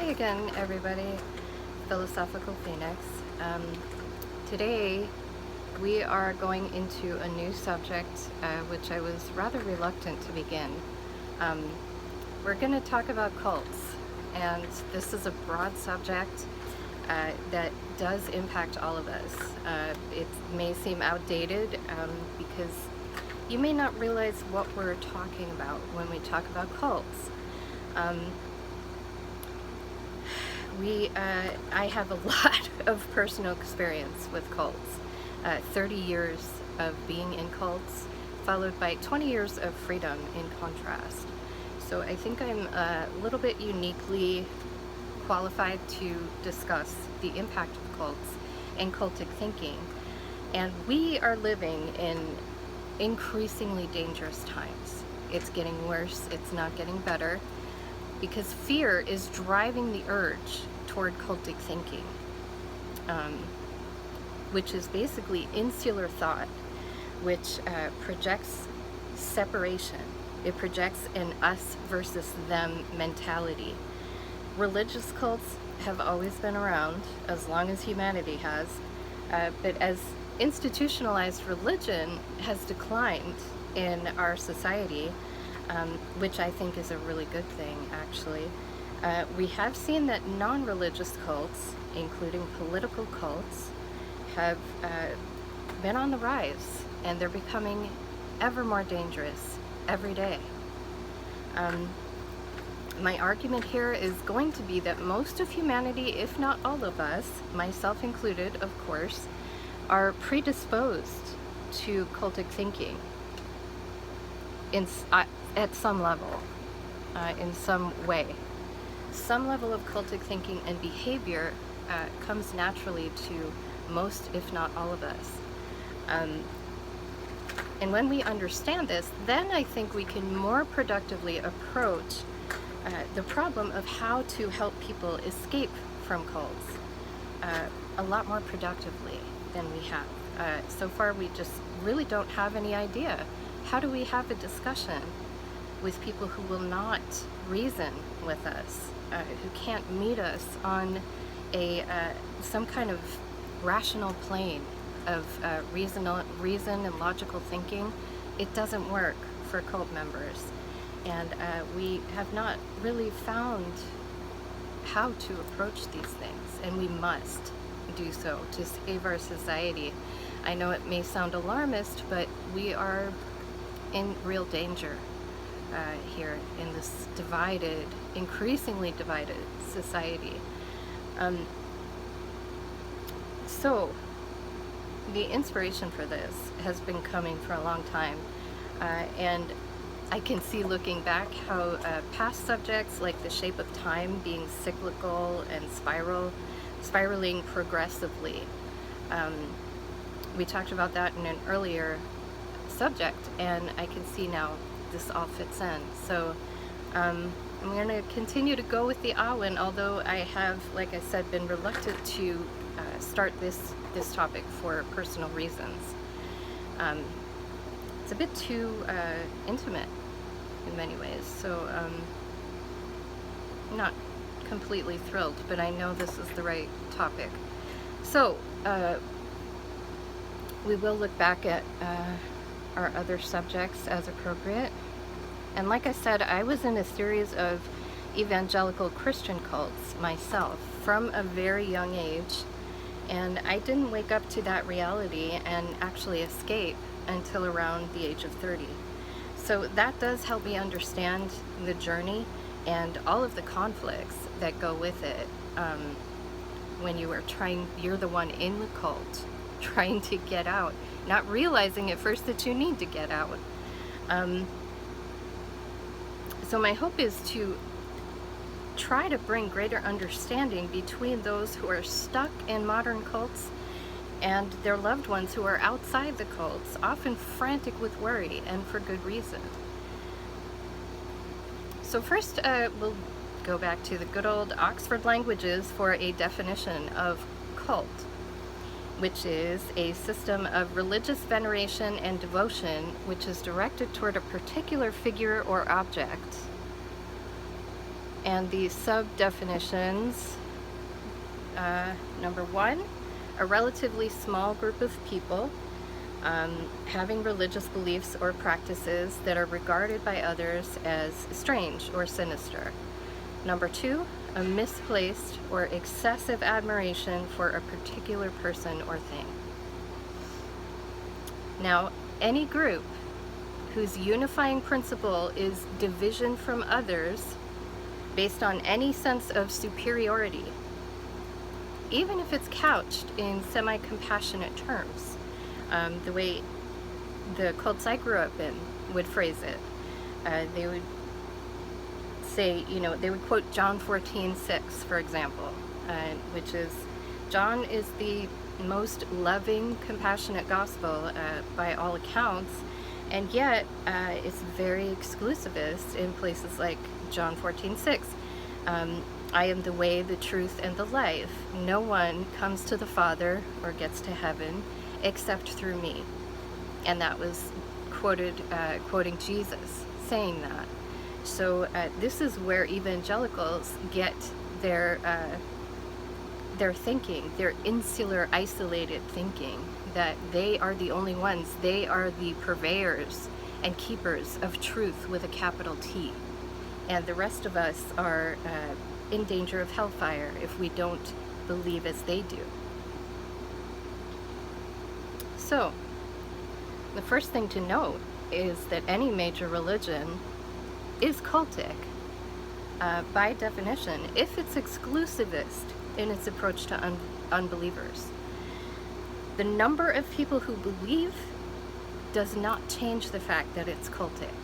Hi again, everybody. Philosophical Phoenix. Today we are going into a new subject, which I was rather reluctant to begin. We're going to talk about cults, and this is a broad subject that does impact all of us. It may seem outdated because you may not realize what we're talking about when we talk about cults. I have a lot of personal experience with cults. 30 years of being in cults, followed by 20 years of freedom in contrast. So I think I'm a little bit uniquely qualified to discuss the impact of cults and cultic thinking. And we are living in increasingly dangerous times. It's getting worse, it's not getting better, because fear is driving the urge toward cultic thinking, which is basically insular thought, which projects separation. It projects an us versus them mentality. Religious cults have always been around, as long as humanity has, but as institutionalized religion has declined in our society, which I think is a really good thing, actually. We have seen that non-religious cults, including political cults, have been on the rise, and they're becoming ever more dangerous every day. My argument here is going to be that most of humanity, if not all of us, myself included, of course, are predisposed to cultic thinking at some level, in some way. Some level of cultic thinking and behavior comes naturally to most, if not all of us. And when we understand this, then I think we can more productively approach the problem of how to help people escape from cults a lot more productively than we have. So far, we just really don't have any idea. How do we have a discussion with people who will not reason with us, who can't meet us on some kind of rational plane of reason and logical thinking? It doesn't work for cult members, and we have not really found how to approach these things, and we must do so to save our society. I know it may sound alarmist, but we are in real danger here in this divided, increasingly divided society. So the inspiration for this has been coming for a long time, and I can see, looking back, how past subjects like the shape of time being cyclical and spiraling progressively. We talked about that in an earlier subject, and I can see now this all fits in. So I'm going to continue to go with the Awen, although I have, like I said, been reluctant to start this topic for personal reasons. It's a bit too intimate in many ways, so I'm not completely thrilled, but I know this is the right topic. So we will look back at our other subjects as appropriate. And like I said, I was in a series of evangelical Christian cults myself from a very young age, and I didn't wake up to that reality and actually escape until around the age of 30. So that does help me understand the journey and all of the conflicts that go with it. When you're the one in the cult, trying to get out, not realizing at first that you need to get out. So my hope is to try to bring greater understanding between those who are stuck in modern cults and their loved ones who are outside the cults, often frantic with worry, and for good reason. So first, we'll go back to the good old Oxford languages for a definition of cult, which is a system of religious veneration and devotion which is directed toward a particular figure or object. And the sub-definitions, number one, a relatively small group of people having religious beliefs or practices that are regarded by others as strange or sinister. Number two, a misplaced or excessive admiration for a particular person or thing. Now, any group whose unifying principle is division from others based on any sense of superiority, even if it's couched in semi-compassionate terms, the way the cults I grew up in would phrase it. They would say, they would quote John 14:6, for example, which is, John is the most loving, compassionate gospel by all accounts, and yet it's very exclusivist in places like John 14:6. I am the way, the truth, and the life. No one comes to the Father or gets to heaven except through me. And that was quoting Jesus saying that. So this is where evangelicals get their thinking, their insular, isolated thinking, that they are the only ones, they are the purveyors and keepers of truth with a capital T. And the rest of us are in danger of hellfire if we don't believe as they do. So, the first thing to note is that any major religion is cultic by definition, if it's exclusivist in its approach to unbelievers. The number of people who believe does not change the fact that it's cultic.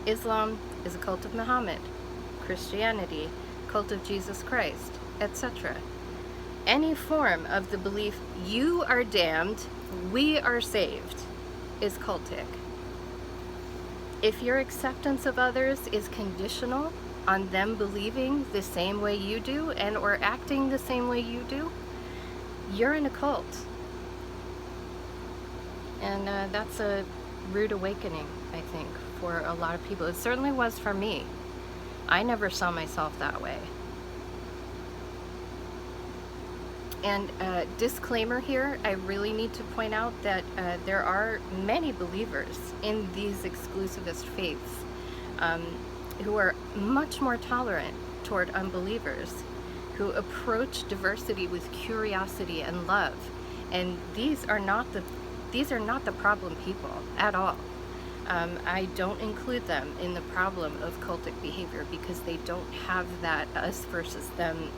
Islam is a cult of Muhammad, Christianity, cult of Jesus Christ, etc. Any form of the belief you are damned, we are saved, is cultic. If your acceptance of others is conditional on them believing the same way you do and or acting the same way you do, you're in a cult. And that's a rude awakening, I think, for a lot of people. It certainly was for me. I never saw myself that way. And disclaimer here, I really need to point out that there are many believers in these exclusivist faiths who are much more tolerant toward unbelievers, who approach diversity with curiosity and love. And these are not the problem people at all. I don't include them in the problem of cultic behavior because they don't have that us versus them,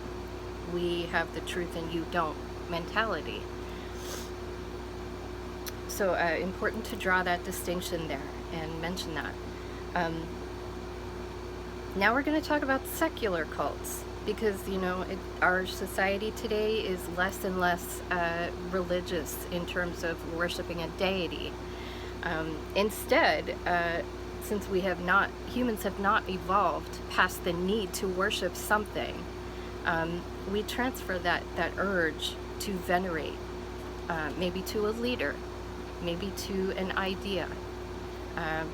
we have the truth and you don't mentality. So important to draw that distinction there and mention that. Now we're going to talk about secular cults because, our society today is less and less religious in terms of worshiping a deity. Instead, since humans have not evolved past the need to worship something, we transfer that urge to venerate, maybe to a leader, maybe to an idea,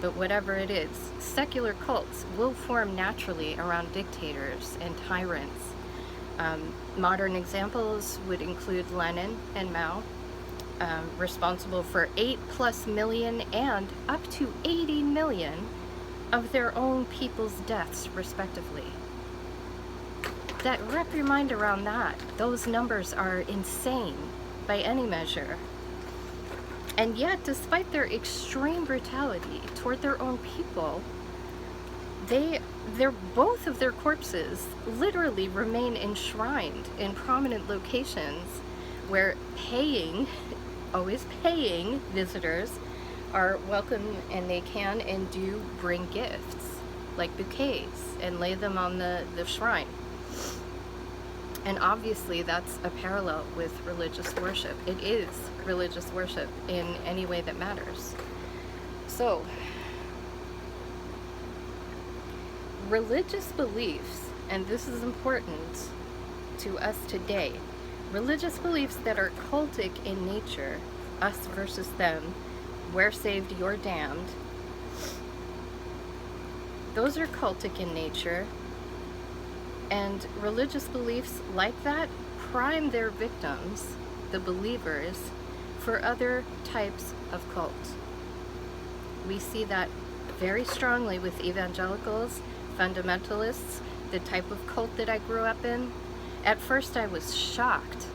but whatever it is, secular cults will form naturally around dictators and tyrants. Modern examples would include Lenin and Mao, responsible for 8+ million and up to 80 million of their own people's deaths, respectively. That reprimand around that, those numbers are insane by any measure. And yet, despite their extreme brutality toward their own people, both of their corpses literally remain enshrined in prominent locations where always paying visitors are welcome, and they can and do bring gifts like bouquets and lay them on the shrine. And obviously that's a parallel with religious worship. It is religious worship in any way that matters. So, religious beliefs, and this is important to us today, religious beliefs that are cultic in nature, us versus them, we're saved, you're damned, Those are cultic in nature, and religious beliefs like that prime their victims, the believers, for other types of cults. We see that very strongly with evangelicals, fundamentalists, the type of cult that I grew up in. At first I was shocked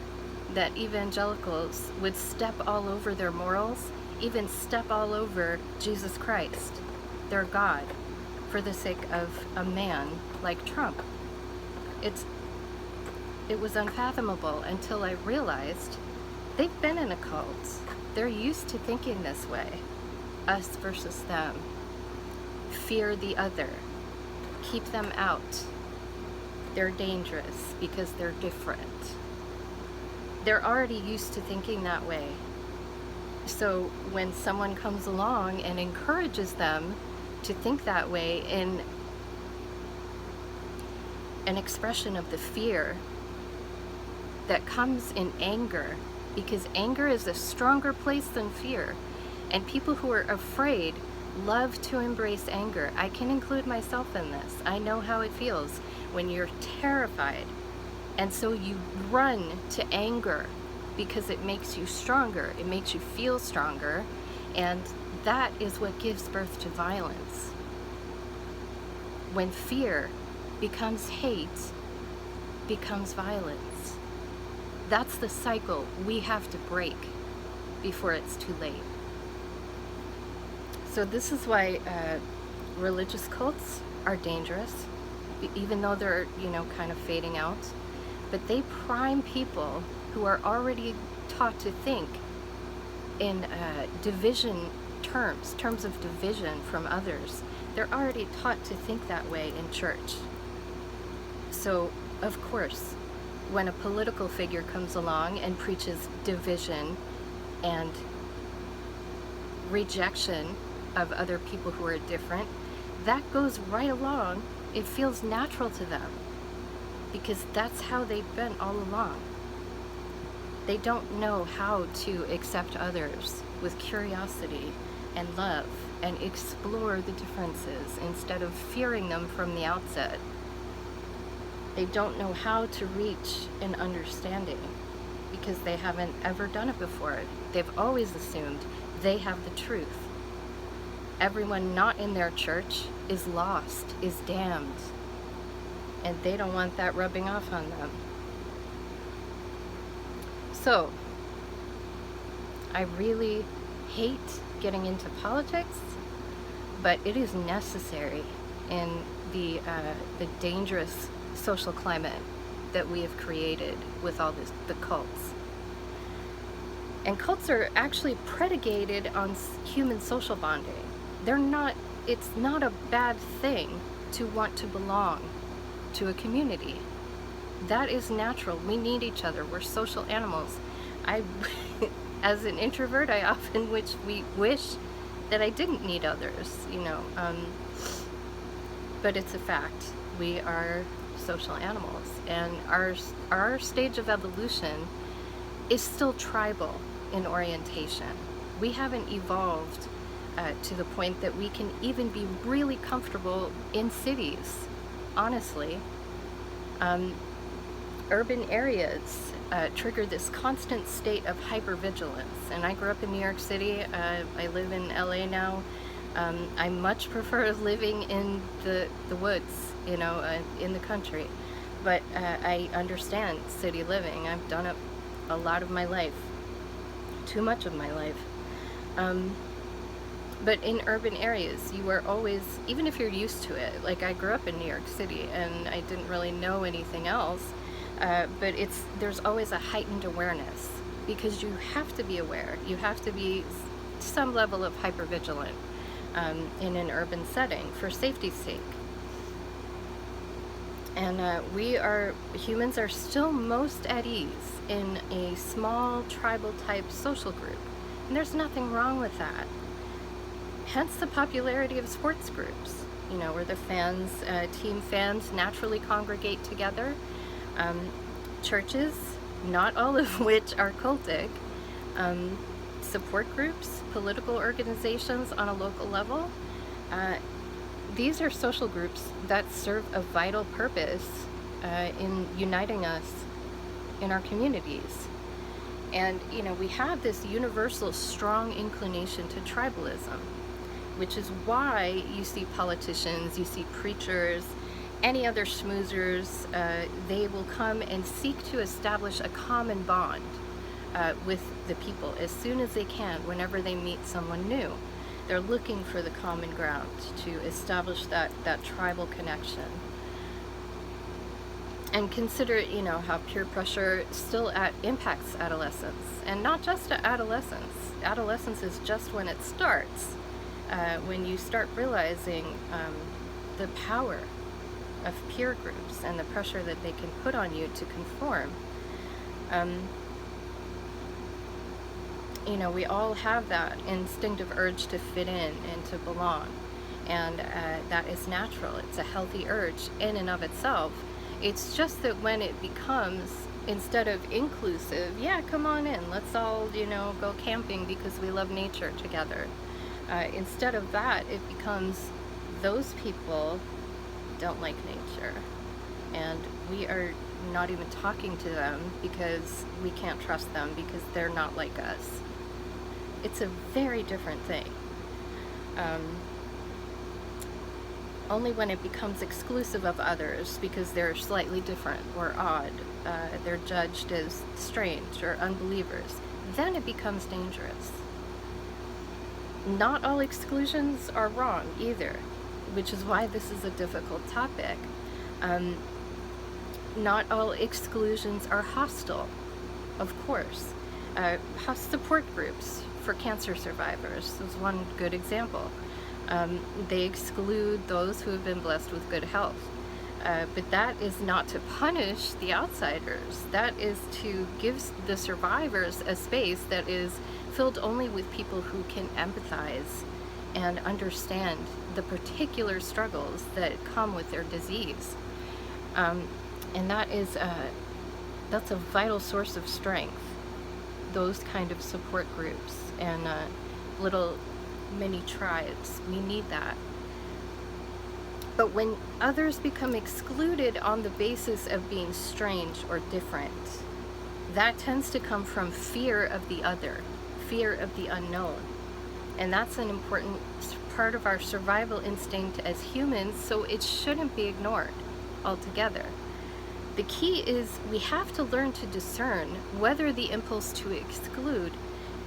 that evangelicals would step all over their morals, even step all over Jesus Christ, their God, for the sake of a man like Trump. It was unfathomable until I realized they've been in a cult. They're used to thinking this way. Us versus them. Fear the other. Keep them out. They're dangerous because they're different. They're already used to thinking that way. So when someone comes along and encourages them to think that way in an expression of the fear that comes in anger, because anger is a stronger place than fear, and people who are afraid love to embrace anger. I can include myself in this. I know how it feels when you're terrified, and so you run to anger because it makes you stronger, it makes you feel stronger, and that is what gives birth to violence. When fear becomes hate, becomes violence. That's the cycle we have to break before it's too late. So this is why religious cults are dangerous, even though they're, kind of fading out. But they prime people who are already taught to think in division terms of division from others. They're already taught to think that way in church. So, of course, when a political figure comes along and preaches division and rejection of other people who are different, that goes right along. It feels natural to them because that's how they've been all along. They don't know how to accept others with curiosity and love and explore the differences instead of fearing them from the outset. They don't know how to reach an understanding because they haven't ever done it before. They've always assumed they have the truth. Everyone not in their church is lost, is damned, and they don't want that rubbing off on them. So, I really hate getting into politics, but it is necessary in the dangerous social climate that we have created with all the cults. And cults are actually predicated on human social bonding. It's not a bad thing to want to belong to a community. That is natural. We need each other. We're social animals. As an introvert, I often wish that I didn't need others, but it's a fact. We are social animals, and our stage of evolution is still tribal in orientation. We haven't evolved to the point that we can even be really comfortable in cities, honestly. Urban areas trigger this constant state of hypervigilance, and I grew up in New York City. I live in LA now. I much prefer living in the woods, in the country, but I understand city living. I've done it a lot of my life, too much of my life. But in urban areas, you are always, even if you're used to it, like I grew up in New York City and I didn't really know anything else, but there's always a heightened awareness because you have to be aware. You have to be some level of hypervigilant in an urban setting for safety's sake. And humans are still most at ease in a small tribal type social group. And there's nothing wrong with that. Hence the popularity of sports groups, where the fans, team fans naturally congregate together. Churches, not all of which are cultic, support groups, political organizations on a local level, these are social groups that serve a vital purpose in uniting us in our communities. And, we have this universal strong inclination to tribalism, which is why you see politicians, you see preachers, any other schmoozers, they will come and seek to establish a common bond with the people as soon as they can, whenever they meet someone new. They're looking for the common ground to establish that tribal connection. And consider, how peer pressure still impacts adolescence, and not just adolescence. Adolescence is just when it starts, when you start realizing the power of peer groups and the pressure that they can put on you to conform. We all have that instinctive urge to fit in and to belong, and that is natural. It's a healthy urge in and of itself. It's just that when it becomes, instead of inclusive, yeah, come on in, let's all, go camping because we love nature together. Instead of that, it becomes, those people don't like nature, and we are not even talking to them because we can't trust them because they're not like us. It's a very different thing. Only when it becomes exclusive of others because they're slightly different or odd, they're judged as strange or unbelievers, then it becomes dangerous. Not all exclusions are wrong either, which is why this is a difficult topic. Not all exclusions are hostile, of course. Support groups for cancer survivors is one good example. They exclude those who have been blessed with good health. But that is not to punish the outsiders. That is to give the survivors a space that is filled only with people who can empathize and understand the particular struggles that come with their disease. And that's a vital source of strength, those kind of support groups and little mini tribes. We need that. But when others become excluded on the basis of being strange or different, that tends to come from fear of the other, fear of the unknown. And that's an important part of our survival instinct as humans, so it shouldn't be ignored altogether. The key is we have to learn to discern whether the impulse to exclude,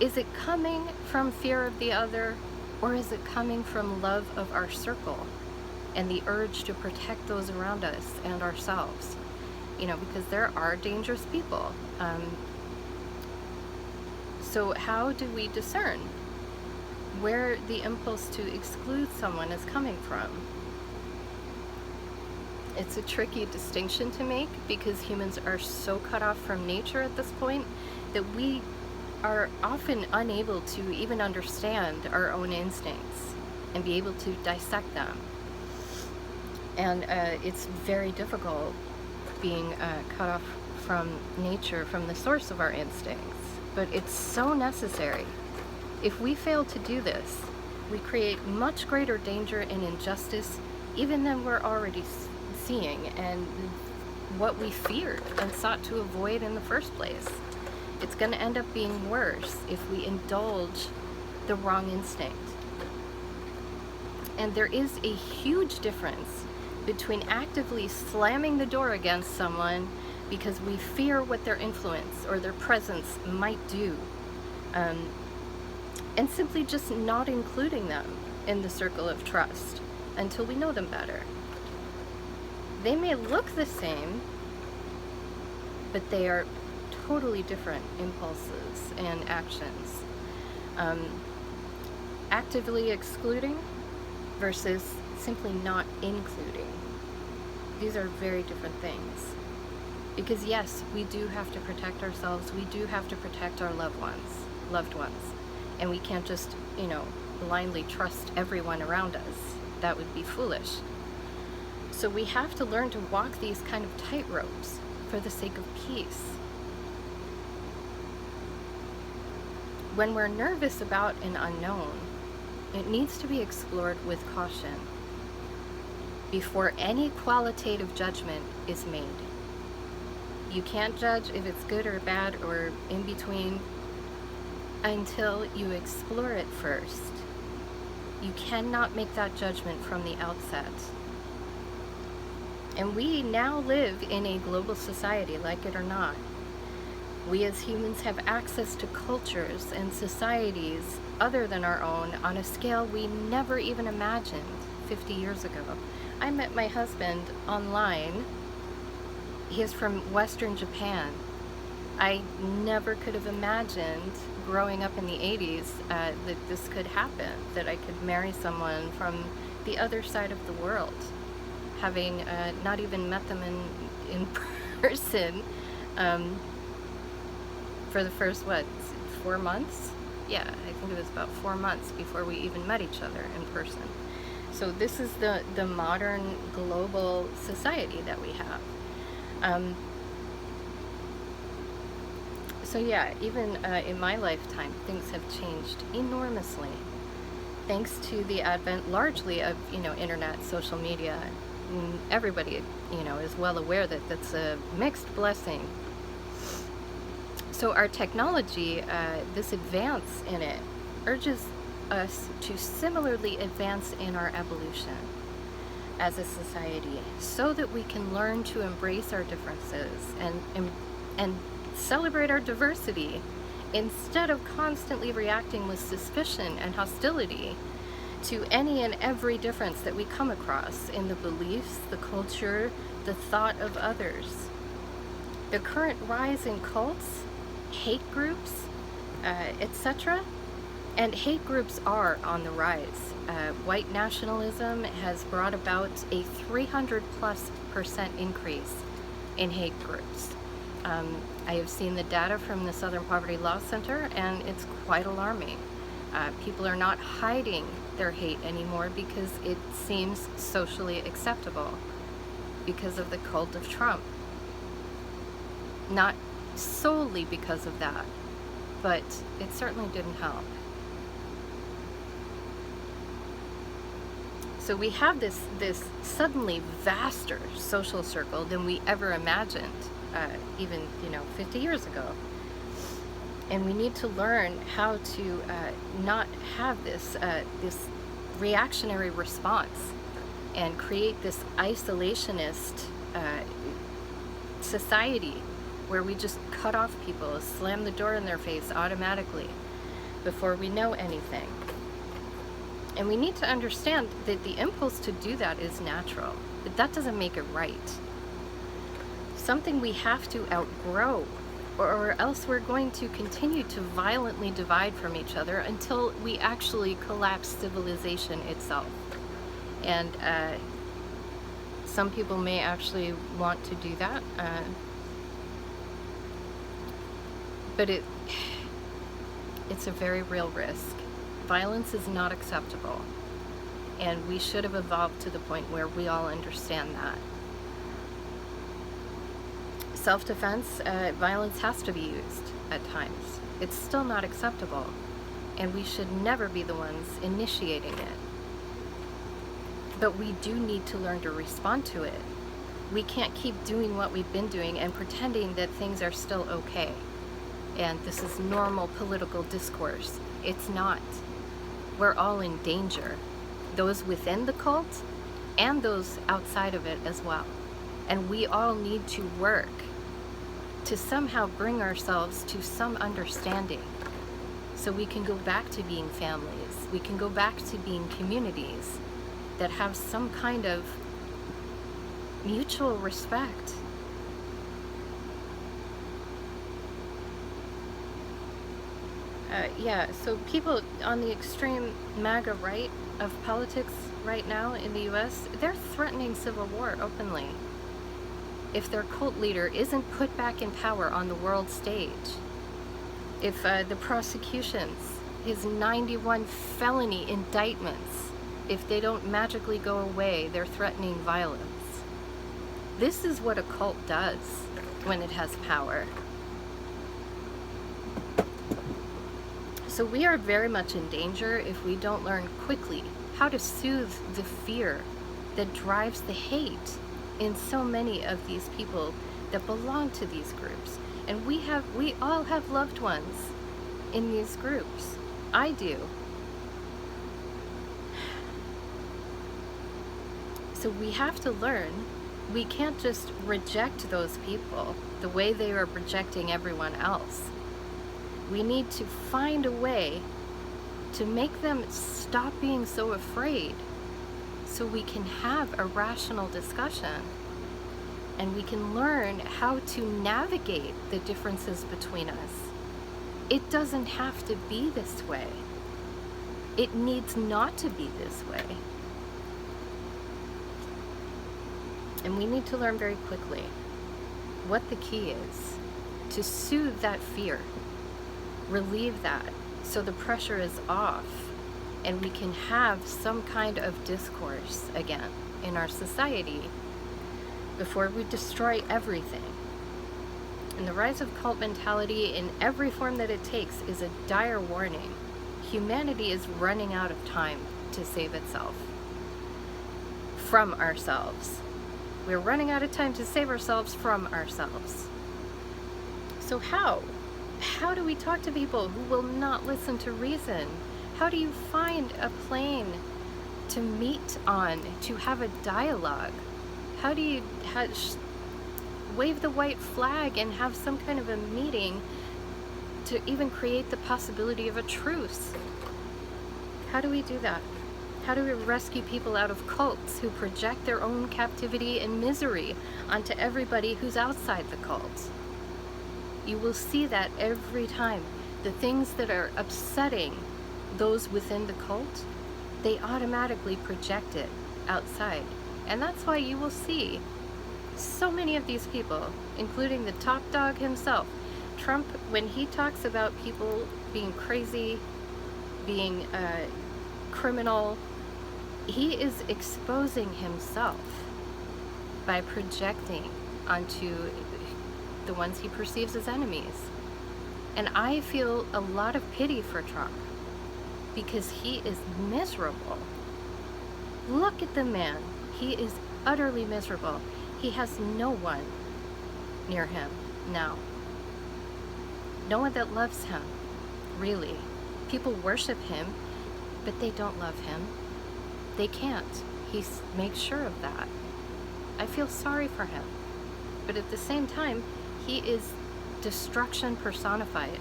is it coming from fear of the other, or is it coming from love of our circle and the urge to protect those around us and ourselves? Because there are dangerous people. So how do we discern where the impulse to exclude someone is coming from? It's a tricky distinction to make because humans are so cut off from nature at this point that we are often unable to even understand our own instincts and be able to dissect them. And it's very difficult being cut off from nature, from the source of our instincts. But it's so necessary. If we fail to do this, we create much greater danger and injustice even than we're already seeing and what we feared and sought to avoid in the first place. It's going to end up being worse if we indulge the wrong instinct. And there is a huge difference between actively slamming the door against someone because we fear what their influence or their presence might do, and simply just not including them in the circle of trust until we know them better. They may look the same, but they are totally different impulses and actions. Actively excluding versus simply not including. These are very different things. Because yes, we do have to protect ourselves. We do have to protect our loved ones. And we can't just, blindly trust everyone around us. That would be foolish. So we have to learn to walk these kind of tightropes for the sake of peace. When we're nervous about an unknown, it needs to be explored with caution. before any qualitative judgment is made. You can't judge if it's good or bad or in between until you explore it first. You cannot make that judgment from the outset. And we now live in a global society, like it or not. We as humans have access to cultures and societies other than our own on a scale we never even imagined 50 years ago. I met my husband online. He is from Western Japan. I never could have imagined growing up in the 80s that this could happen, that I could marry someone from the other side of the world, having not even met them in person for the first, 4 months? Yeah, I think it was about 4 months before we even met each other in person. So this is the modern global society that we have. So yeah, even in my lifetime, things have changed enormously, thanks to the advent largely of, internet, social media. Everybody, is well aware that that's a mixed blessing. So our technology, this advance in it, urges us to similarly advance in our evolution as a society, so that we can learn to embrace our differences and celebrate our diversity, instead of constantly reacting with suspicion and hostility to any and every difference that we come across in the beliefs, the culture, the thought of others. The current rise in cults, hate groups, etc., and hate groups are on the rise. White nationalism has brought about a 300+% increase in hate groups. I have seen the data from the Southern Poverty Law Center, and it's quite alarming. People are not hiding their hate anymore because it seems socially acceptable because of the cult of Trump. Not solely because of that, but it certainly didn't help. So we have this suddenly vaster social circle than we ever imagined, even 50 years ago. And we need to learn how to not have this reactionary response and create this isolationist society where we just cut off people, slam the door in their face automatically before we know anything. And we need to understand that the impulse to do that is natural, but that doesn't make it right. Something we have to outgrow, or else we're going to continue to violently divide from each other until we actually collapse civilization itself. And some people may actually want to do that, but it's a very real risk. Violence is not acceptable, and we should have evolved to the point where we all understand that. Self-defense, violence has to be used at times. It's still not acceptable, and we should never be the ones initiating it. But we do need to learn to respond to it. We can't keep doing what we've been doing and pretending that things are still okay, and this is normal political discourse. It's not. We're all in danger, those within the cult and those outside of it as well. And we all need to work to somehow bring ourselves to some understanding so we can go back to being families. We can go back to being communities that have some kind of mutual respect. So people on the extreme MAGA right of politics right now in the US, they're threatening civil war openly if their cult leader isn't put back in power on the world stage. If the prosecutions, his 91 felony indictments, if they don't magically go away, they're threatening violence. This is what a cult does when it has power. So we are very much in danger if we don't learn quickly how to soothe the fear that drives the hate in so many of these people that belong to these groups. And we all have loved ones in these groups. I do. So we have to learn. We can't just reject those people the way they are rejecting everyone else. We need to find a way to make them stop being so afraid, so we can have a rational discussion and we can learn how to navigate the differences between us. It doesn't have to be this way. It needs not to be this way. And we need to learn very quickly what the key is to soothe that fear, relieve that, so the pressure is off and we can have some kind of discourse again in our society before we destroy everything. And the rise of cult mentality in every form that it takes is a dire warning. Humanity is running out of time to save itself from ourselves. We're running out of time to save ourselves from ourselves. So how? How do we talk to people who will not listen to reason? How do you find a plane to meet on, to have a dialogue? How do you wave the white flag and have some kind of a meeting to even create the possibility of a truce? How do we do that? How do we rescue people out of cults who project their own captivity and misery onto everybody who's outside the cult? You will see that every time. The things that are upsetting those within the cult, they automatically project it outside. And that's why you will see so many of these people, including the top dog himself, Trump, when he talks about people being crazy, being criminal, he is exposing himself by projecting onto the ones he perceives as enemies. And I feel a lot of pity for Trump because he is miserable. Look at the man. He is utterly miserable. He has no one near him now. No one that loves him, really. People worship him, but they don't love him. They can't. He makes sure of that. I feel sorry for him. But at the same time, he is destruction personified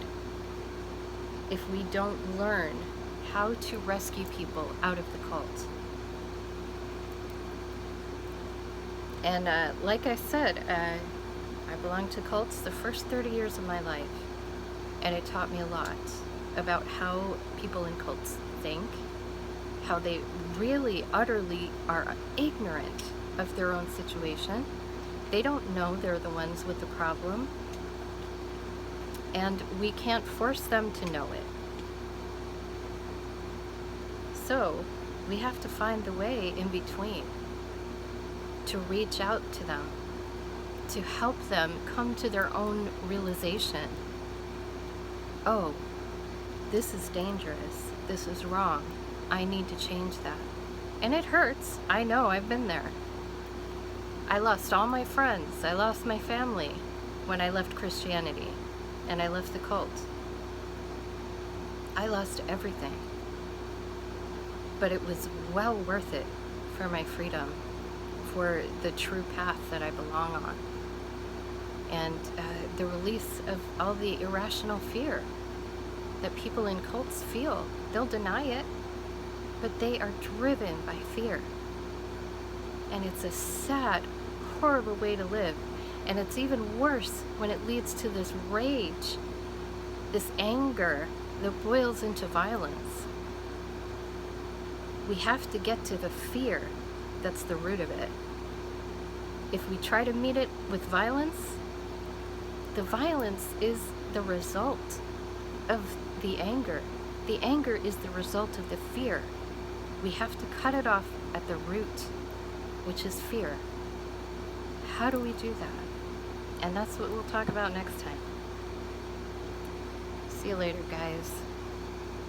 if we don't learn how to rescue people out of the cult. And like I said, I belonged to cults the first 30 years of my life, and it taught me a lot about how people in cults think, how they really utterly are ignorant of their own situation. They don't know they're the ones with the problem, and we can't force them to know it. So we have to find the way in between to reach out to them, to help them come to their own realization. Oh, this is dangerous. This is wrong. I need to change that. And it hurts. I know, I've been there. I lost all my friends. I lost my family when I left Christianity and I left the cult. I lost everything. But it was well worth it for my freedom, for the true path that I belong on, and the release of all the irrational fear that people in cults feel. They'll deny it, but they are driven by fear. And it's a sad, horrible way to live. And it's even worse when it leads to this rage, this anger that boils into violence. We have to get to the fear that's the root of it. If we try to meet it with violence, the violence is the result of the anger. The anger is the result of the fear. We have to cut it off at the root, which is fear. How do we do that? And that's what we'll talk about next time. See you later, guys.